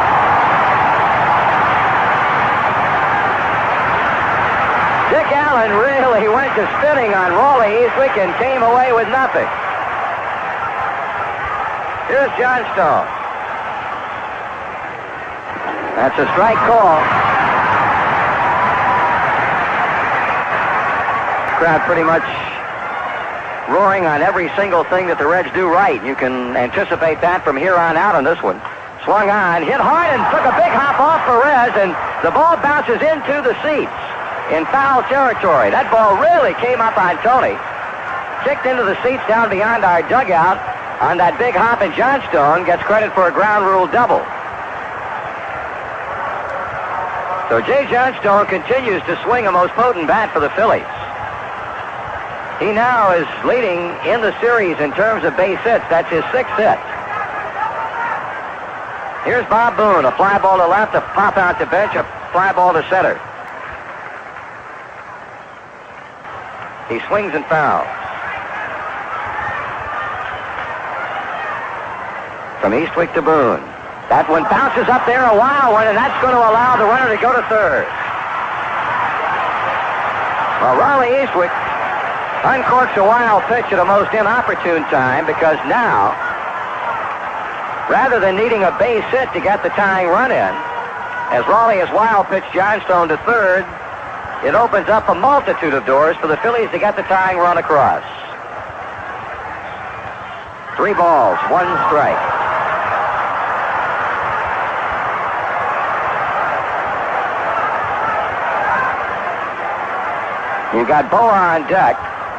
Dick Allen really went to spinning on Raleigh Eastwick and came away with nothing. Here's Johnstone. That's a strike call. Crowd pretty much roaring on every single thing that the Reds do right. You can anticipate that from here on out on this one. Swung on, hit hard, and took a big hop off Perez, and the ball bounces into the seats in foul territory. That ball really came up on Tony. Kicked into the seats down beyond our dugout on that big hop, and Johnstone gets credit for a ground rule double. So Jay Johnstone continues to swing a most potent bat for the Phillies. He now is leading in the series in terms of base hits. That's his 6th hit. Here's Bob Boone. A fly ball to left, a pop out to bench, a fly ball to center. He swings and fouls. from Eastwick to Boone. That one bounces up there, a wild one, and that's going to allow the runner to go to third. Well, Raleigh Eastwick uncorks a wild pitch at a most inopportune time, because now, rather than needing a base hit to get the tying run in, as Raleigh has wild pitched Johnstone to third, it opens up a multitude of doors for the Phillies to get the tying run across. 3 balls, 1 strike. You've got Boa on deck,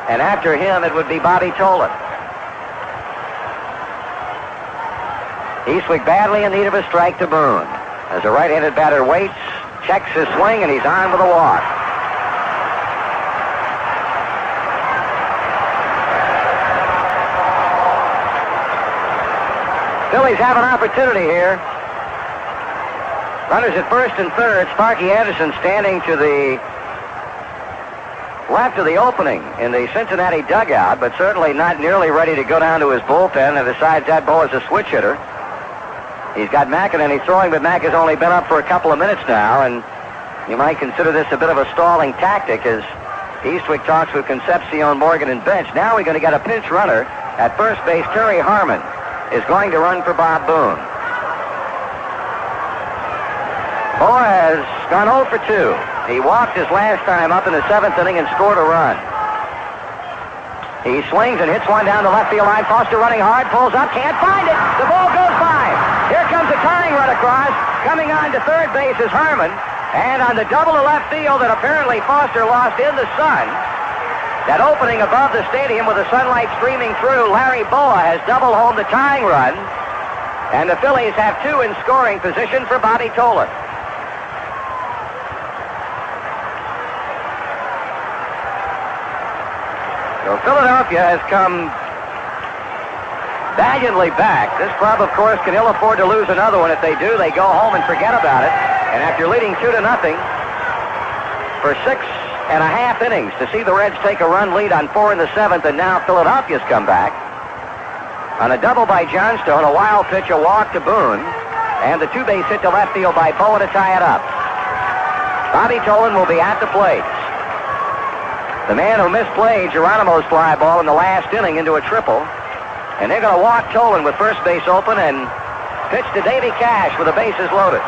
and after him it would be Bobby Tolan. Eastwick badly in need of a strike to Boone. As the right-handed batter waits, checks his swing, and he's on with a walk. Phillies have an opportunity here. Runners at first and third. Sparky Anderson standing to the left of the opening in the Cincinnati dugout, but certainly not nearly ready to go down to his bullpen, and decides that ball is a switch hitter. He's got McEnany throwing, but Mac has only been up for a couple of minutes now, and you might consider this a bit of a stalling tactic as Eastwick talks with Concepcion, Morgan, and bench. Now we're going to get a pinch runner at first base. Terry Harmon is going to run for Bob Boone. Boa has gone 0 for 2. He walked his last time up in the 7th inning and scored a run. He swings and hits one down the left field line. Foster running hard, pulls up, can't find it. The ball goes by. Here comes a tying run across. Coming on to third base is Harmon. And on the double to left field that apparently Foster lost in the sun, that opening above the stadium with the sunlight streaming through, Larry Boa has double homed the tying run. And the Phillies have 2 in scoring position for Bobby Tolan. So Philadelphia has come valiantly back. This club, of course, can ill afford to lose another one. If they do, they go home and forget about it. And after leading 2-0 for 6.5 innings, to see the Reds take a run lead on 4 in the 7th, and now Philadelphia's come back. On a double by Johnstone, a wild pitch, a walk to Boone, and the 2-base hit to left field by Boa to tie it up. Bobby Tolan will be at the plate. The man who misplayed Geronimo's fly ball in the last inning into a triple. And they're going to walk Tolan with first base open and pitch to Davy Cash with the bases loaded.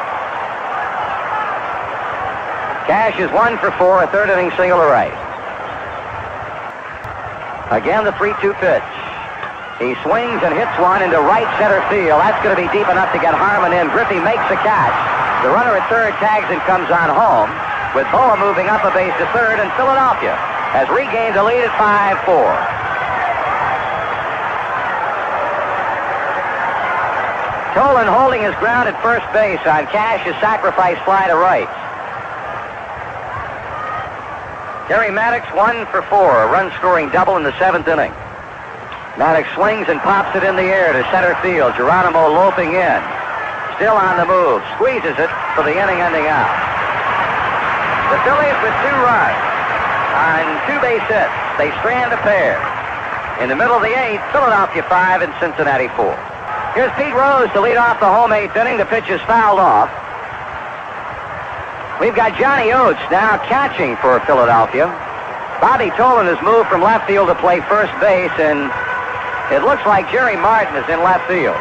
Cash is 1 for 4, a third inning single to right. Again, the 3-2 pitch. He swings and hits one into right center field. That's going to be deep enough to get Harmon in. Griffey makes the catch. The runner at third tags and comes on home, with Boa moving up a base to third, and Philadelphia has regained the lead at 5-4. Tolan holding his ground at first base on Cash's sacrifice fly to right. Terry Maddox 1 for 4, a run-scoring double in the 7th inning. Maddox swings and pops it in the air to center field. Geronimo loping in. Still on the move. Squeezes it for the inning-ending out. The Phillies with 2 runs on 2 base hits. They strand a pair. In the middle of the 8th, Philadelphia 5 and Cincinnati 4. Here's Pete Rose to lead off the home 8th inning. The pitch is fouled off. We've got Johnny Oates now catching for Philadelphia. Bobby Tolan has moved from left field to play first base, and it looks like Jerry Martin is in left field.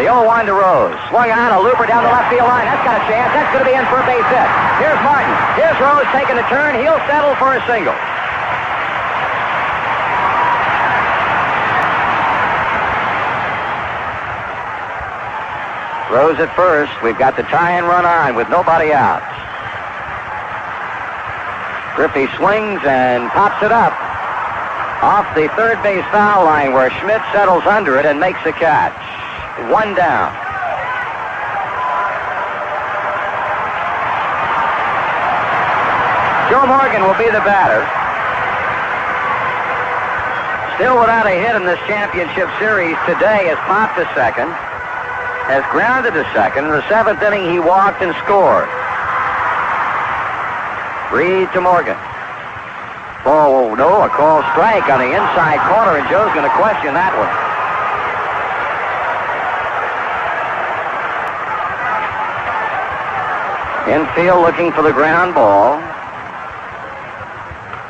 The 0-1 to Rose. Swung on, a looper down the left field line. That's got a chance. That's going to be in for a base hit. Here's Martin. Here's Rose taking a turn. He'll settle for a single. Rose at first. We've got the tie-in run on with nobody out. Griffey swings and pops it up off the third base foul line, where Schmidt settles under it and makes the catch. 1 down. Joe Morgan will be the batter. Still without a hit in this championship series today, has popped to second, has grounded to second. In the 7th inning, he walked and scored. Reed to Morgan. Oh, no, a called strike on the inside corner, and Joe's going to question that one. Infield looking for the ground ball.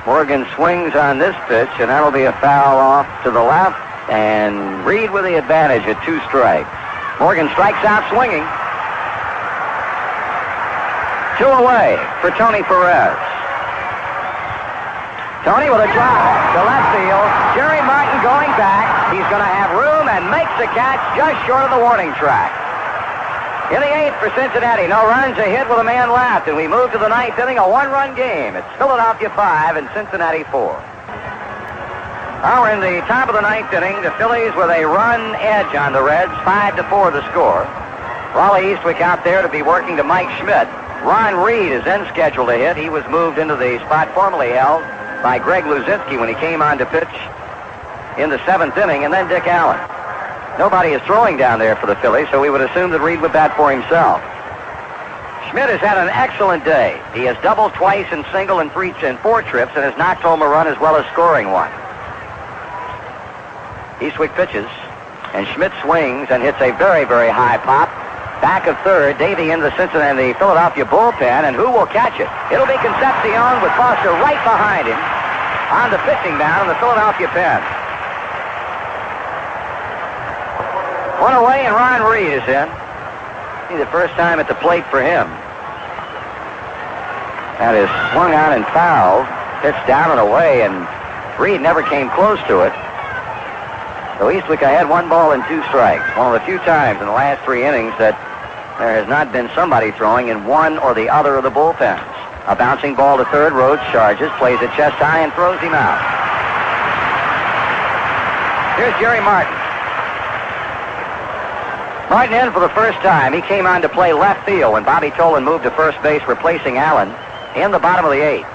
Morgan swings on this pitch, and that'll be a foul off to the left, and Reed with the advantage at 2 strikes. Morgan strikes out swinging. 2 away for Tony Perez. Tony with a drive to left field. Jerry Martin going back. He's going to have room and makes the catch just short of the warning track. In the 8th for Cincinnati, no runs, a hit with a man left, and we move to the 9th inning, a 1-run game. It's Philadelphia 5 and Cincinnati 4. Now we're in the top of the 9th inning. The Phillies with a run edge on the Reds, 5-4 the score. Raleigh Eastwick out there to be working to Mike Schmidt. Ron Reed is then scheduled to hit. He was moved into the spot formerly held by Greg Luzinski when he came on to pitch in the 7th inning, and then Dick Allen. Nobody is throwing down there for the Phillies, so we would assume that Reed would bat for himself. Schmidt has had an excellent day. He has doubled twice and single in 4 trips, and has knocked home a run as well as scoring one. Eastwick pitches, and Schmidt swings and hits a very, very high pop. Back of third, Davey in the Cincinnati, Philadelphia bullpen, and who will catch it? It'll be Concepcion with Foster right behind him on the pitching mound in the Philadelphia pen. 1 away, and Ron Reed is in. See, the first time at the plate for him. That is swung on and fouled, pitched down and away, and Reed never came close to it. So Eastwick had 1 ball and 2 strikes. One of the few times in the last 3 innings that there has not been somebody throwing in one or the other of the bullpens. A bouncing ball to third. Rhodes charges, plays it chest high, and throws him out. Here's Jerry Martin. Martin in for the first time. He came on to play left field when Bobby Tolan moved to first base, replacing Allen in the bottom of the 8th.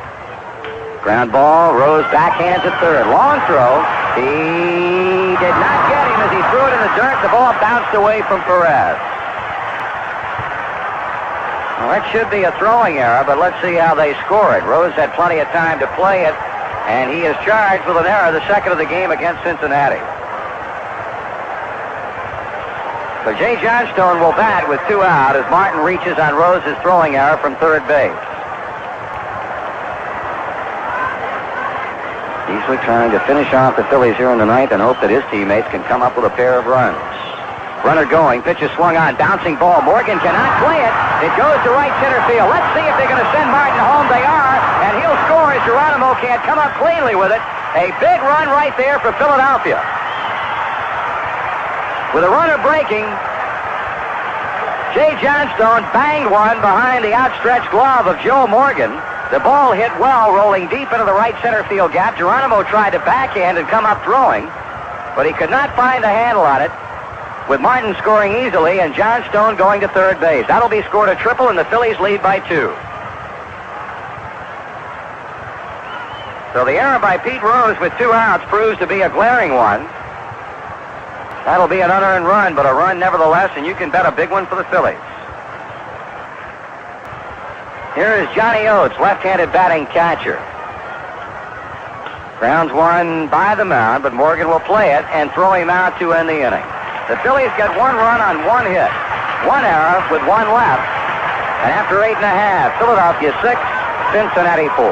Ground ball. Rose backhands at third. Long throw. He did not get him as he threw it in the dirt. The ball bounced away from Perez. Well, that should be a throwing error, but let's see how they score it. Rose had plenty of time to play it, and he is charged with an error, the second of the game against Cincinnati. So Jay Johnstone will bat with 2 out as Martin reaches on Rose's throwing error from third base. Eastwick trying to finish off the Phillies here in the 9th and hope that his teammates can come up with a pair of runs. Runner going, pitch is swung on, bouncing ball. Morgan cannot play it. It goes to right center field. Let's see if they're going to send Martin home. They are, and he'll score as Geronimo can't come up cleanly with it. A big run right there for Philadelphia. With a runner breaking, Jay Johnstone banged one behind the outstretched glove of Joe Morgan. The ball hit well, rolling deep into the right center field gap. Geronimo tried to backhand and come up throwing, but he could not find a handle on it, with Martin scoring easily and Johnstone going to third base. That'll be scored a triple, and the Phillies lead by 2. So the error by Pete Rose with 2 outs proves to be a glaring one. That'll be an unearned run, but a run nevertheless, and you can bet a big one for the Phillies. Here is Johnny Oates, left-handed batting catcher. Grounds one by the mound, but Morgan will play it and throw him out to end the inning. The Phillies get 1 run on 1 hit, 1 error with 1 left, and after 8.5, Philadelphia 6, Cincinnati 4.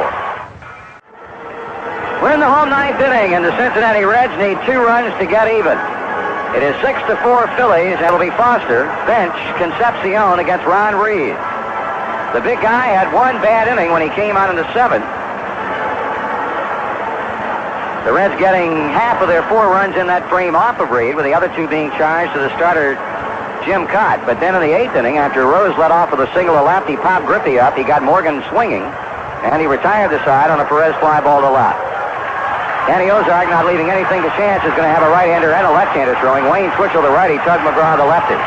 We're in the home 9th inning, and the Cincinnati Reds need 2 runs to get even. It is 6-4 Phillies, and it'll be Foster, bench, Concepcion against Ron Reed. The big guy had 1 bad inning when he came on in the 7th. The Reds getting half of their 4 runs in that frame off of Reed, with the other 2 being charged to the starter, Jim Cott. But then in the 8th inning, after Rose let off with a single to left, he popped Griffey up. He got Morgan swinging, and he retired the side on a Perez fly ball to left. Danny Ozark, not leaving anything to chance, is going to have a right-hander and a left-hander throwing. Wayne Twitchell, the righty, Tug McGraw, the lefty.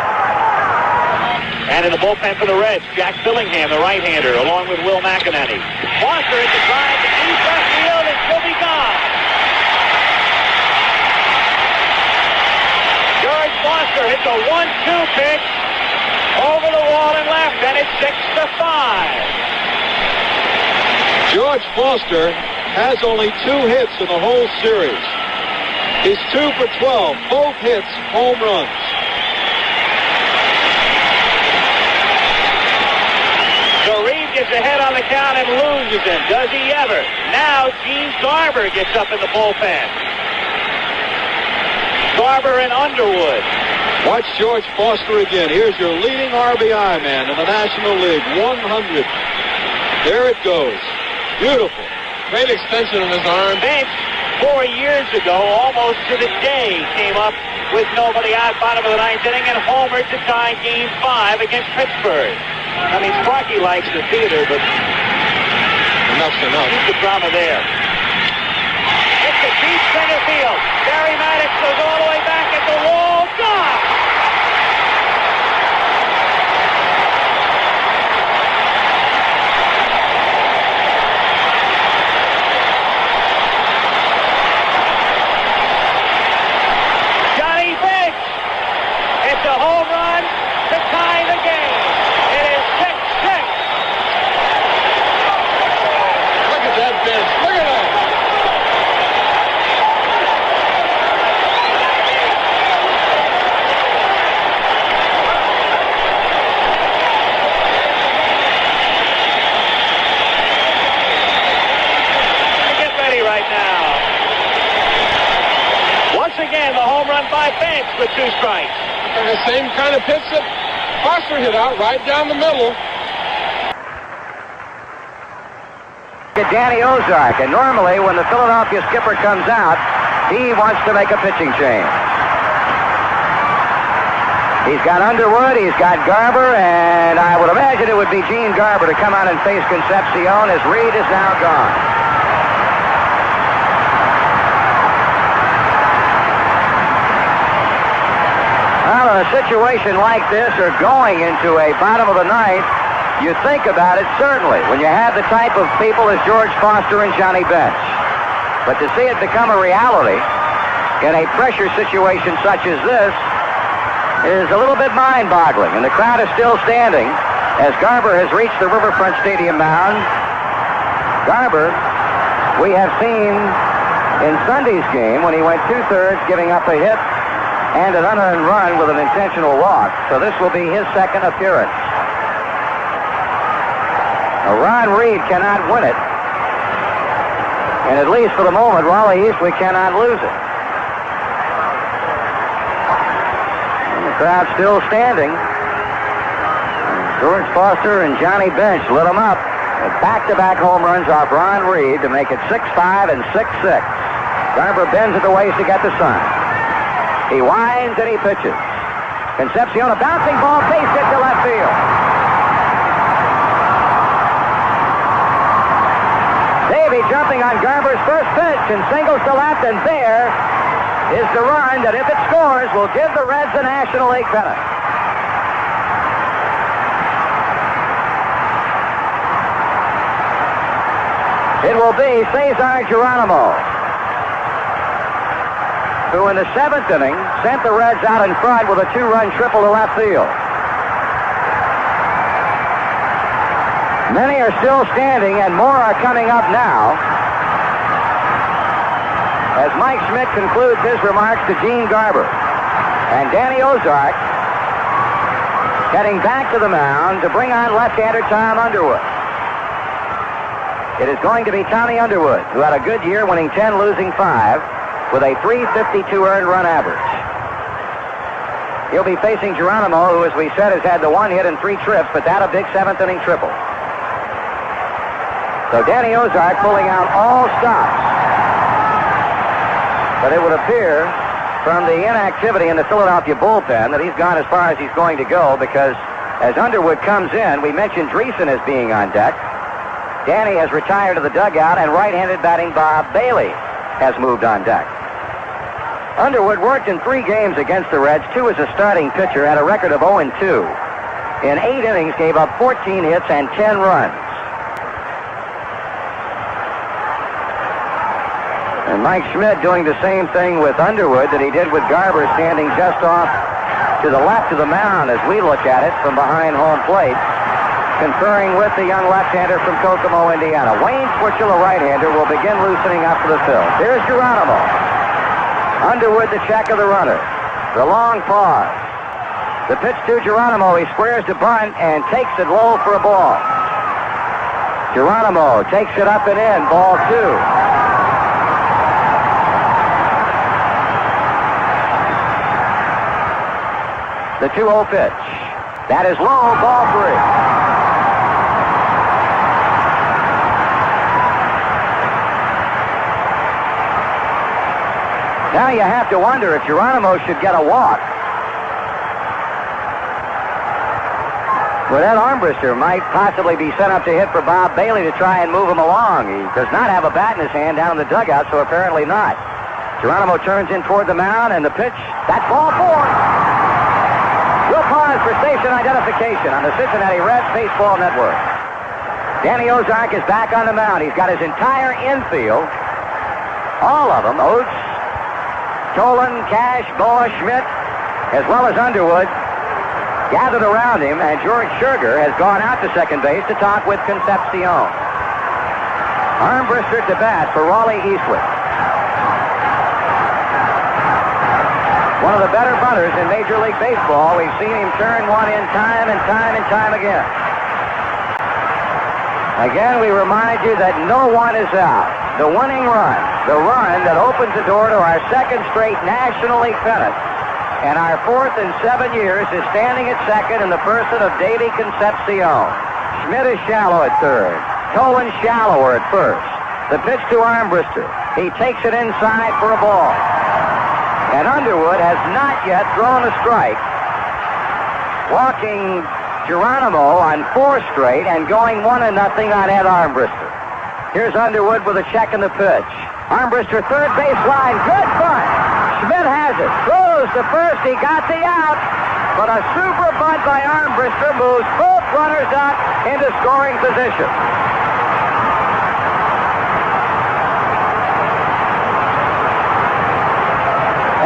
And in the bullpen for the Reds, Jack Billingham, the right-hander, along with Will McInerney. Foster hits a drive to deep left field, and she'll be gone. George Foster hits a 1-2 pitch over the wall and left, and it's 6-5. George Foster has only 2 hits in the whole series. He's 2 for 12, both hits home runs. So ahead on the count and loses him. Does he ever? Now Gene Garber gets up in the bullpen. Garber and Underwood. Watch George Foster again. Here's your leading RBI man in the National League. 100. There it goes. Beautiful. Great extension in his arm. Bench 4 years ago, almost to the day, came up with nobody out, bottom of the ninth inning, and homered to tie Game 5 against Pittsburgh. I mean, Sparky likes the theater, but enough's enough. Keep the drama there. It's a deep center field. Barry Maddox goes all the way back at the wall. Gone! Johnny Bench. It's a home run to tie the game. It is 6-6. Look at that bench. Look at that. Get ready right now. Once again, the home run by Bench with 2 strikes. The same kind of pitch that Foster hit out right down the middle. Danny Ozark, and normally when the Philadelphia skipper comes out, he wants to make a pitching change. He's got Underwood, he's got Garber, and I would imagine it would be Gene Garber to come out and face Concepcion as Reed is now gone. Well, in a situation like this, or going into a bottom of the ninth, you think about it, certainly, when you have the type of people as George Foster and Johnny Bench. But to see it become a reality in a pressure situation such as this is a little bit mind-boggling. And the crowd is still standing as Garber has reached the Riverfront Stadium mound. Garber, we have seen in Sunday's game when he went 2/3, giving up a hit and an unearned run with an intentional walk. So this will be his second appearance. Ron Reed cannot win it. And at least for the moment, Raleigh Easley cannot lose it. And the crowd still standing. George Foster and Johnny Bench lit them up. Back-to-back home runs off Ron Reed to make it 6-5 and 6-6. Garber bends at the waist to get the sign. He winds and he pitches. Concepcion, a bouncing ball, base hit to left field. Davey jumping on Garber's first pitch and singles to left, and there is the run that, if it scores, will give the Reds the National League pennant. It will be Cesar Geronimo, who in the 7th inning sent the Reds out in front with a 2-run triple to left field. Many are still standing, and more are coming up now as Mike Schmidt concludes his remarks to Gene Garber. And Danny Ozark heading back to the mound to bring on left-hander Tom Underwood. It is going to be Tommy Underwood, who had a good year, winning 10, losing 5, with a .352 earned run average. He'll be facing Geronimo, who, as we said, has had the 1 hit and 3 trips, but that a big 7th inning triple. So Danny Ozark pulling out all stops. But it would appear from the inactivity in the Philadelphia bullpen that he's gone as far as he's going to go, because as Underwood comes in, we mentioned Dreesen as being on deck. Danny has retired to the dugout, and right-handed batting Bob Bailey has moved on deck. Underwood worked in 3 games against the Reds, 2 as a starting pitcher, had a record of 0-2. In 8 innings, gave up 14 hits and 10 runs. And Mike Schmidt doing the same thing with Underwood that he did with Garber, standing just off to the left of the mound as we look at it from behind home plate, conferring with the young left-hander from Kokomo, Indiana. Wayne Twitchell, a right-hander, will begin loosening up for the fill. Here's Geronimo. Underwood, the check of the runner. The long pause. The pitch to Geronimo. He squares to bunt and takes it low for a ball. Geronimo takes it up and in, ball 2. The 2-0 pitch. That is low, ball 3. Now you have to wonder if Geronimo should get a walk. Well, that Armbruster might possibly be sent up to hit for Bob Bailey to try and move him along. He does not have a bat in his hand down in the dugout, so apparently not. Geronimo turns in toward the mound, and the pitch, that's ball 4. We'll pause for station identification on the Cincinnati Reds Baseball Network. Danny Ozark is back on the mound. He's got his entire infield, all of them, Oates, Tolan, Cash, Boa, Schmidt, as well as Underwood, gathered around him, and George Scherger has gone out to second base to talk with Concepcion. Armbruster to bat for Raleigh Eastwood. One of the better butters in Major League Baseball. We've seen him turn one in time and time and time again. Again, we remind you that no one is out. The winning run, the run that opens the door to our second straight National League pennant, and our 4th in 7 years, is standing at second in the person of Davy Concepcion. Schmidt is shallow at third. Tolan shallower at first. The pitch to Armbruster. He takes it inside for a ball. And Underwood has not yet thrown a strike, walking Geronimo on 4 straight and going 1-0 on Ed Armbruster. Here's Underwood with a check in the pitch. Armbruster, third baseline, good bunt. Schmidt has it, throws to first, he got the out, but a super bunt by Armbruster moves both runners up into scoring position.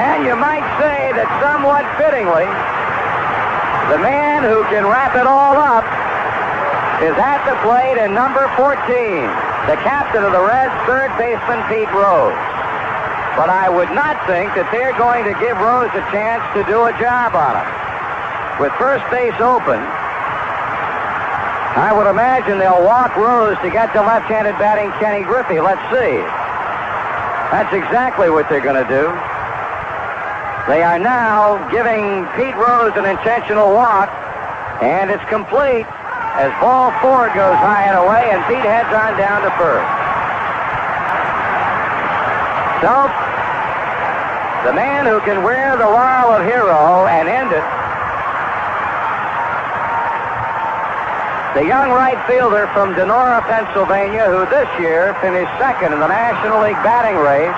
And you might say that somewhat fittingly, the man who can wrap it all up is at the plate in number 14, the captain of the Reds, third baseman Pete Rose. But I would not think that they're going to give Rose a chance to do a job on him. With first base open, I would imagine they'll walk Rose to get to left-handed batting Kenny Griffey. Let's see. That's exactly what they're going to do. They are now giving Pete Rose an intentional walk, and it's complete as ball 4 goes high and away, and Pete heads on down to first. So, the man who can wear the laurel of hero and end it, the young right fielder from Donora, Pennsylvania, who this year finished second in the National League batting race,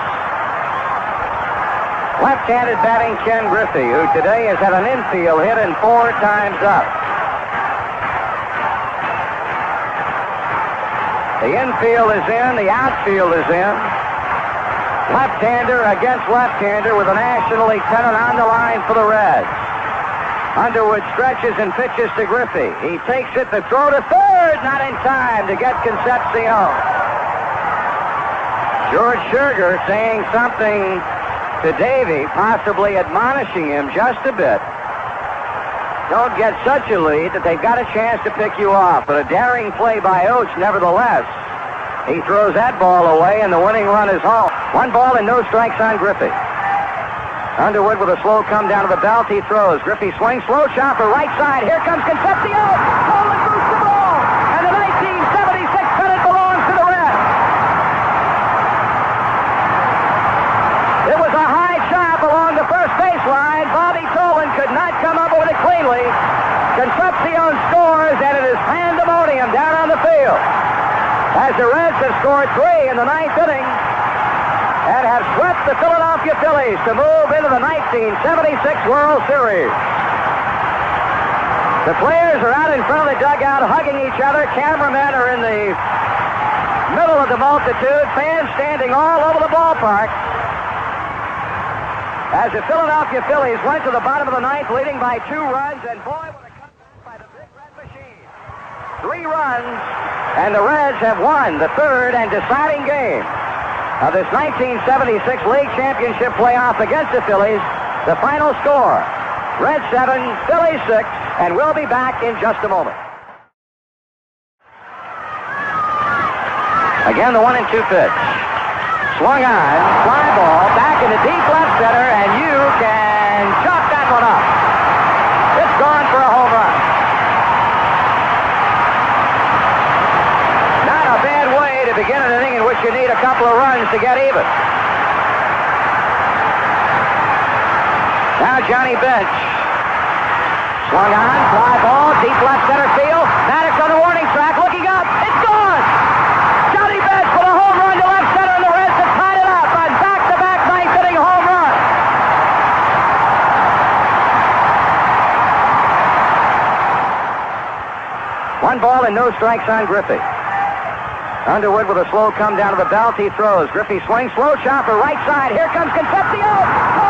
left-handed batting Ken Griffey, who today has had an infield hit in 4 times up. The infield is in, the outfield is in. Left-hander against left-hander with a National League pennant on the line for the Reds. Underwood stretches and pitches to Griffey. He takes it, the throw to third, not in time to get Concepcion. George Scherger saying something to Davy, possibly admonishing him just a bit. Don't get such a lead that they've got a chance to pick you off. But a daring play by Oates, nevertheless. He throws that ball away, and the winning run is home. 1 ball and no strikes on Griffey. Underwood with a slow come down to the belt. He throws. Griffey swings, slow chopper, right side. Here comes Concepcion. Tolan boots the ball, and the 1976 pennant belongs to the Reds. It was a high chop along the first baseline. Bobby Tolan could not come up with it cleanly. Concepcion scores, and it is pandemonium down on the field, as the Reds have scored 3 in the 9th inning and have swept the Philadelphia Phillies to move into the 1976 World Series. The players are out in front of the dugout hugging each other. Cameramen are in the middle of the multitude. Fans standing all over the ballpark as the Philadelphia Phillies went to the bottom of the 9th, leading by 2 runs, and boy, what a comeback by the Big Red Machine. 3 runs, and the Reds have won the 3rd and deciding game of this 1976 League Championship playoff against the Phillies. The final score, Reds 7, Phillies 6, and we'll be back in just a moment. Again, the 1-2 pitch. Swung on, fly ball, back into deep left center, and you can chop that one up. It's gone for a home run. Not a bad way to begin an inning in which you need a couple of runs to get even. Now Johnny Bench. Swung on, fly ball, deep left center field. Maddox on the warning track, looking up. It's gone! Johnny Bench with a home run to left center, and the Reds have tied it up on back-to-back ninth-inning home run. One ball and no strikes on Griffey. Underwood with a slow come down to the belt. He throws. Griffey swings, slow chopper, right side. Here comes Concepcion.